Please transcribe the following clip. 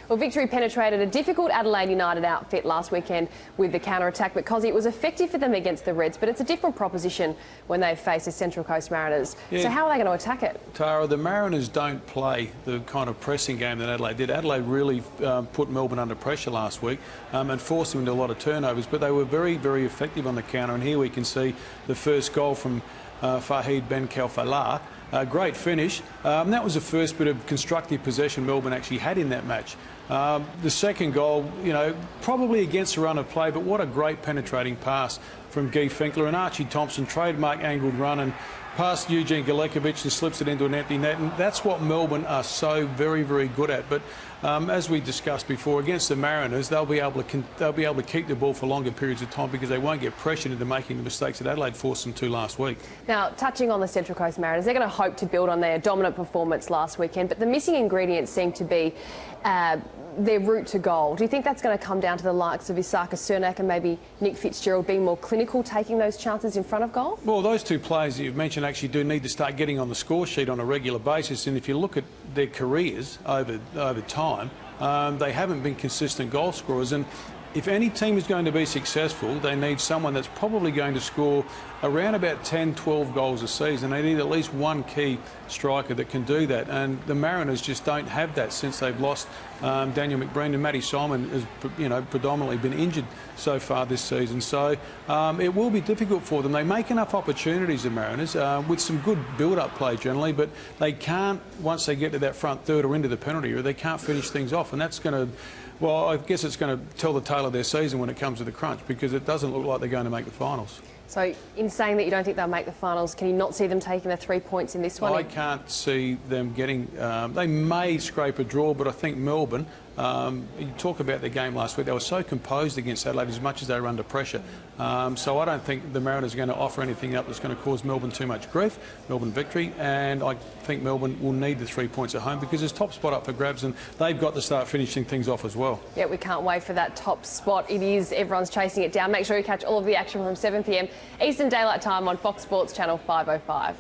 Well, victory penetrated a difficult Adelaide United outfit last weekend with the counter-attack, but Cozzy, it was effective for them against the Reds, but it's a different proposition when they face the Central Coast Mariners. Yeah. So how are they going to attack it? Tara, the Mariners don't play the kind of pressing game that Adelaide did. Adelaide really put Melbourne under pressure last week and forced them into a lot of turnovers, but they were very, very effective on the counter, and here we can see the first goal from Fahid Ben Khalfallah. Great finish. That was the first bit of constructive possession Melbourne actually had in that match. The second goal, probably against a run of play, but what a great penetrating pass from Guy Finkler, and Archie Thompson, trademark angled run, and past Eugene Galekovic and slips it into an empty net, and that's what Melbourne are so very, very good at. But as we discussed before, against the Mariners, they'll be able to keep the ball for longer periods of time because they won't get pressured into making the mistakes that Adelaide forced them to last week. Now, touching on the Central Coast Mariners, they're going to hope to build on their dominant performance last weekend, but the missing ingredients seem to be their route to goal. Do you think that's going to come down to the likes of Isaka Cernak and maybe Nick Fitzgerald being more clinical, taking those chances in front of goal? Well, those two players that you've mentioned actually do need to start getting on the score sheet on a regular basis, and if you look at their careers over time, they haven't been consistent goal scorers, and if any team is going to be successful, they need someone that's probably going to score around about 10, 12 goals a season. They need at least one key striker that can do that, and the Mariners just don't have that since they've lost Daniel McBreen, and Matty Simon has predominantly been injured so far this season. So it will be difficult for them. They make enough opportunities, the Mariners, with some good build-up play generally, but they can't, once they get to that front third or into the penalty area, they can't finish things off, and that's going to, well, I guess it's going to tell the tale of their season when it comes to the crunch, because it doesn't look like they're going to make the finals. So, in saying that you don't think they'll make the finals, can you not see them taking the 3 points in this one? I can't see them getting... they may scrape a draw, but I think Melbourne... you talk about their game last week, they were so composed against Adelaide as much as they were under pressure. So I don't think the Mariners are going to offer anything up that's going to cause Melbourne too much grief. Melbourne victory, and I think Melbourne will need the 3 points at home because there's top spot up for grabs, and they've got to start finishing things off as well. Yeah, we can't wait for that top spot. It is, everyone's chasing it down. Make sure you catch all of the action from 7 p.m. Eastern Daylight Time on Fox Sports Channel 505.